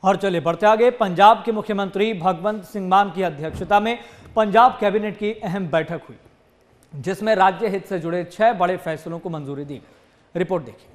और चलिए बढ़ते आगे। पंजाब के मुख्यमंत्री भगवंत सिंह मान की अध्यक्षता में पंजाब कैबिनेट की अहम बैठक हुई, जिसमें राज्य हित से जुड़े 6 बड़े फैसलों को मंजूरी दी गई। रिपोर्ट देखिए।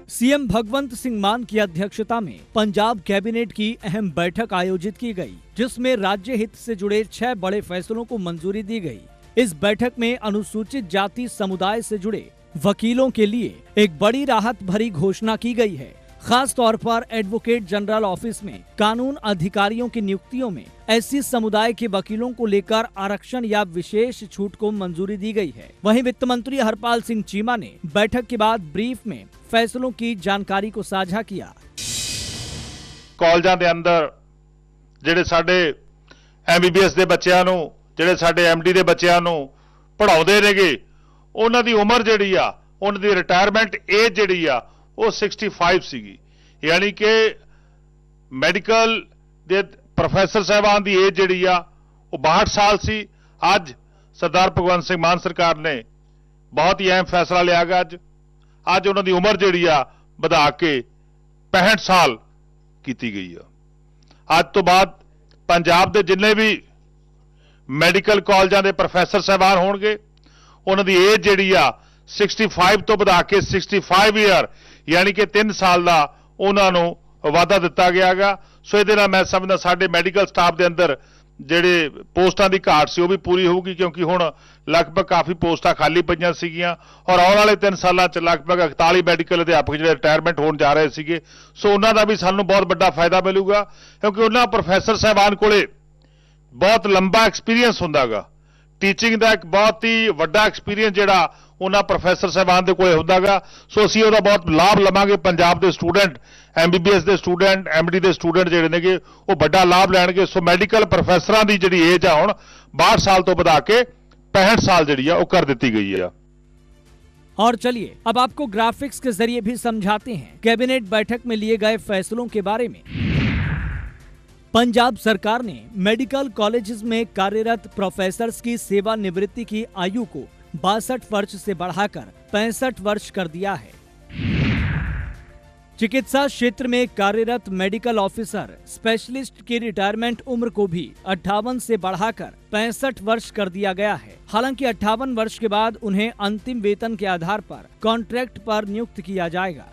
सीएम भगवंत सिंह मान की अध्यक्षता में पंजाब कैबिनेट की अहम बैठक आयोजित की गई, जिसमें राज्य हित से जुड़े 6 बड़े फैसलों को मंजूरी दी गई। इस बैठक में अनुसूचित जाति समुदाय से जुड़े वकीलों के लिए एक बड़ी राहत भरी घोषणा की गई है। खास तौर पर एडवोकेट जनरल ऑफिस में कानून अधिकारियों की नियुक्तियों में एससी समुदाय के वकीलों को लेकर आरक्षण या विशेष छूट को मंजूरी दी गई है। वहीं वित्त मंत्री हरपाल सिंह चीमा ने बैठक के बाद ब्रीफ में फैसलों की जानकारी को साझा किया। कॉलेजां दे अंदर ਜਿਹੜੇ ਸਾਡੇ MBBS ਦੇ ਬੱਚਿਆਂ ਨੂੰ, ਜਿਹੜੇ ਸਾਡੇ MD ਦੇ ਬੱਚਿਆਂ ਨੂੰ ਪੜਾਉਂਦੇ ਨੇਗੇ, ਉਹਨਾਂ ਦੀ ਉਮਰ ਜਿਹੜੀ ਆ, ਉਹਨਾਂ ਦੀ ਰਿਟਾਇਰਮੈਂਟ ਏਜ ਜਿਹੜੀ ਆ ਉਹ 65 ਸੀਗੀ। यानी कि मैडिकल ਦੇ प्रोफेसर साहबान की एज जी आ 62 साल सी। अज सरदार भगवंत सिंह मान सरकार ने बहुत ही अहम फैसला लिया गया। अज उन्होंने उम्र जी आ बढ़ा के 65 साल की गई है। अज तो बाद पंजाब के जिन्ने भी मैडिकल कॉलेजों के प्रोफेसर साहबान होंगे, उन्होंने एज जी आ 65 तो बढ़ा के 65 ईयर यानी कि 3 साल का उन्होंने वाधा दिता गया गा। सो ये मैं समझदा साडे मैडिकल स्टाफ के अंदर ਜਿਹੜੇ पोस्टां की घाट सी भी पूरी होगी, क्योंकि हुण लगभग काफ़ी पोस्टां खाली पईयां सीगियां और आने वाले 3 सालों च लगभग 41 मैडिकल अध्यापक जिहड़े रिटायरमेंट होण जा रहे सीगे। सो उन्हां दा भी सानूं बहुत बड़ा फायदा मिलूगा, क्योंकि उन्हां प्रोफैसर साहबान कोले बहुत लंबा एक्सपीरियंस हुंदा गा। टीचिंग का एक बहुत ही वड्डा एक्सपीरियंस जिहड़ा उन्हां प्रोफैसर साहबान दे कोले हुंदा गा। सो असीं उहदा बहुत लाभ लवांगे। पंजाब के स्टूडेंट, MBBS के स्टूडेंट, MD के स्टूडेंट जिहड़े नेगे वो बड़ा लाभ लैणगे। सो मैडिकल प्रोफैसरां दी जिहड़ी एज आ हुण 62 साल तो बढ़ा के 65 साल जिहड़ी आ वो कर दित्ती गई है। और चलिए अब आपको ग्राफिक्स के जरिए भी समझाते हैं कैबिनेट बैठक में लिए गए फैसलों के बारे में। पंजाब सरकार ने मेडिकल कॉलेजेस में कार्यरत प्रोफेसर्स की सेवानिवृत्ति की आयु को 62 वर्ष से बढ़ाकर 65 वर्ष कर दिया है। चिकित्सा क्षेत्र में कार्यरत मेडिकल ऑफिसर स्पेशलिस्ट की रिटायरमेंट उम्र को भी 58 से बढ़ाकर 65 वर्ष कर दिया गया है। हालांकि 58 वर्ष के बाद उन्हें अंतिम वेतन के आधार पर कॉन्ट्रैक्ट पर नियुक्त किया जाएगा।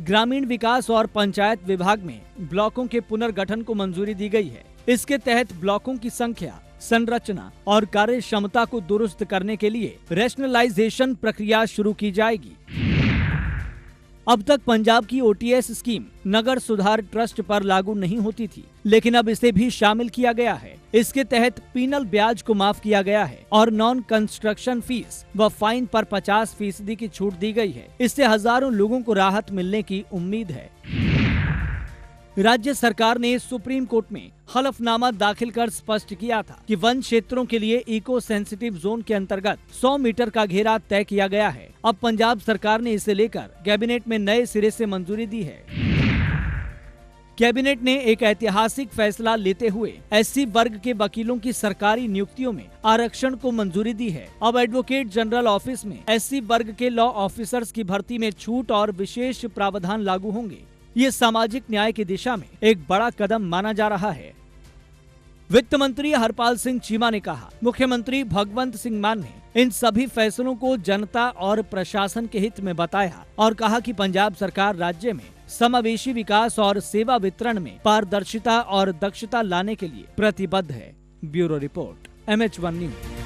ग्रामीण विकास और पंचायत विभाग में ब्लॉकों के पुनर्गठन को मंजूरी दी गई है। इसके तहत ब्लॉकों की संख्या, संरचना और कार्य क्षमता को दुरुस्त करने के लिए रैशनलाइजेशन प्रक्रिया शुरू की जाएगी। अब तक पंजाब की OTS स्कीम नगर सुधार ट्रस्ट पर लागू नहीं होती थी, लेकिन अब इसे भी शामिल किया गया है। इसके तहत पीनल ब्याज को माफ किया गया है और नॉन कंस्ट्रक्शन फीस व फाइन पर 50% की छूट दी गई है। इससे हजारों लोगों को राहत मिलने की उम्मीद है। राज्य सरकार ने सुप्रीम कोर्ट में हलफनामा दाखिल कर स्पष्ट किया था कि वन क्षेत्रों के लिए इको सेंसिटिव जोन के अंतर्गत 100 मीटर का घेरा तय किया गया है। अब पंजाब सरकार ने इसे लेकर कैबिनेट में नए सिरे से मंजूरी दी है। कैबिनेट ने एक ऐतिहासिक फैसला लेते हुए SC वर्ग के वकीलों की सरकारी नियुक्तियों में आरक्षण को मंजूरी दी है। अब एडवोकेट जनरल ऑफिस में SC वर्ग के लॉ ऑफिसर्स की भर्ती में छूट और विशेष प्रावधान लागू होंगे। ये सामाजिक न्याय की दिशा में एक बड़ा कदम माना जा रहा है। वित्त मंत्री हरपाल सिंह चीमा ने कहा, मुख्यमंत्री भगवंत सिंह मान ने इन सभी फैसलों को जनता और प्रशासन के हित में बताया और कहा कि पंजाब सरकार राज्य में समावेशी विकास और सेवा वितरण में पारदर्शिता और दक्षता लाने के लिए प्रतिबद्ध है। Bureau report, MH1 news.